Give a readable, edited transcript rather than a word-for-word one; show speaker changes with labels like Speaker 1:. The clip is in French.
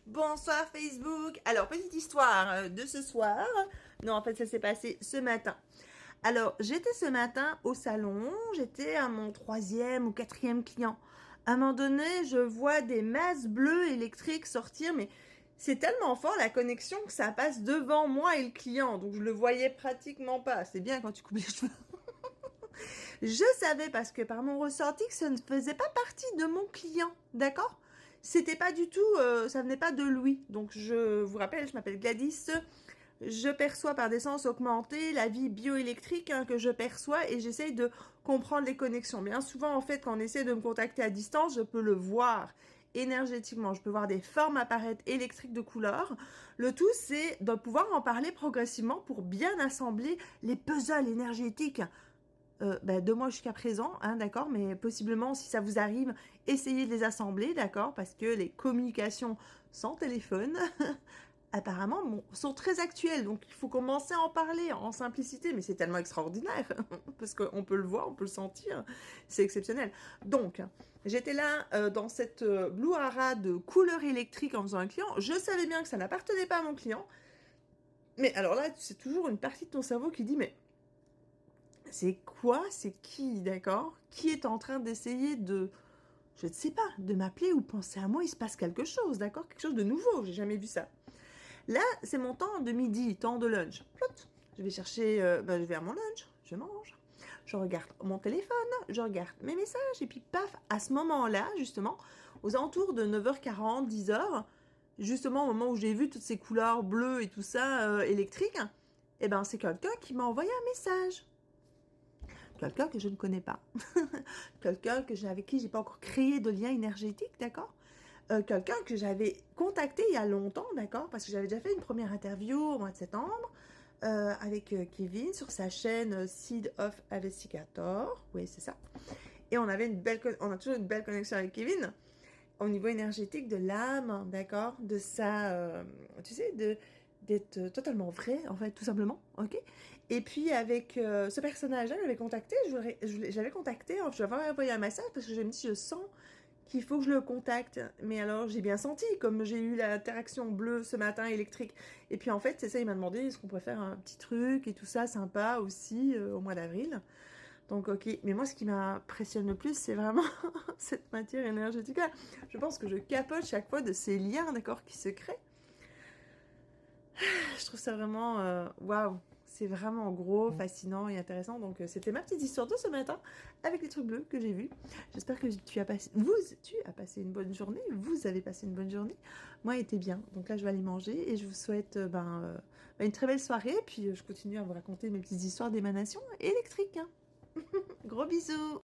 Speaker 1: Bonsoir Facebook. Alors, petite histoire de ce soir. Non, en fait, ça s'est passé ce matin. Alors, j'étais ce matin au salon, j'étais à mon 3e ou 4e client. À un moment donné, je vois des masses bleues électriques sortir, mais c'est tellement fort la connexion que ça passe devant moi et le client, donc je le voyais pratiquement pas. C'est bien quand tu coupes les cheveux. Je savais parce que par mon ressenti que ça ne faisait pas partie de mon client, d'accord? C'était pas du tout, ça venait pas de lui. Donc je vous rappelle, je m'appelle Gladys. Je perçois par des sens augmentés la vie bioélectrique que je perçois et j'essaye de comprendre les connexions. Bien souvent, en fait, quand on essaie de me contacter à distance, je peux le voir énergétiquement. Je peux voir des formes apparaître électriques de couleur. Le tout, c'est de pouvoir en parler progressivement pour bien assembler les puzzles énergétiques de moi jusqu'à présent, hein, d'accord, mais possiblement, si ça vous arrive, essayez de les assembler, d'accord, parce que les communications sans téléphone, apparemment, sont très actuelles, donc il faut commencer à en parler en simplicité, mais c'est tellement extraordinaire, parce qu'on peut le voir, on peut le sentir, c'est exceptionnel. Donc, j'étais là dans cette blouhaha de couleur électrique en faisant un client, je savais bien que ça n'appartenait pas à mon client, mais alors là, c'est toujours une partie de ton cerveau qui dit, mais c'est quoi? C'est qui, d'accord? Qui est en train d'essayer de, je ne sais pas, de m'appeler ou penser à moi? Il se passe quelque chose, d'accord? Quelque chose de nouveau, j'ai jamais vu ça. Là, c'est mon temps de midi, temps de lunch. Plot. Je vais chercher, je vais à mon lunch, je mange. Je regarde mon téléphone, je regarde mes messages, et puis paf, à ce moment-là, justement, aux alentours de 9h40, 10h, justement au moment où j'ai vu toutes ces couleurs bleues et tout ça électriques, eh ben c'est quelqu'un qui m'a envoyé un message. Quelqu'un que je ne connais pas, quelqu'un avec qui j'ai pas encore créé de lien énergétique, d'accord? Quelqu'un que j'avais contacté il y a longtemps, d'accord? Parce que j'avais déjà fait une première interview au mois de septembre avec Kevin sur sa chaîne Seed of Investigator, oui c'est ça. Et on avait on a toujours une belle connexion avec Kevin au niveau énergétique de l'âme, d'accord, de sa, tu sais, d'être totalement vrai, en fait, tout simplement, ok. Et puis avec ce personnage-là, j'avais contacté, j'avais contacté, je lui avais envoyé un message parce que je me dis, je sens qu'il faut que je le contacte. Mais alors, j'ai bien senti, comme j'ai eu l'interaction bleue ce matin électrique. Et puis en fait, c'est ça, il m'a demandé, est-ce qu'on pourrait faire un petit truc et tout ça, sympa aussi, au mois d'avril. Donc, ok. Mais moi, ce qui m'impressionne le plus, c'est vraiment cette matière énergétique-là. Je pense que je capote chaque fois de ces liens, d'accord, qui se créent. Je trouve ça vraiment, waouh. C'est vraiment gros, fascinant et intéressant. Donc, c'était ma petite histoire de ce matin avec les trucs bleus que j'ai vus. J'espère que tu as passé une bonne journée. Vous avez passé une bonne journée. Moi, elle était bien. Donc là, je vais aller manger et je vous souhaite une très belle soirée. Puis, je continue à vous raconter mes petites histoires d'émanation électrique, hein. Gros bisous!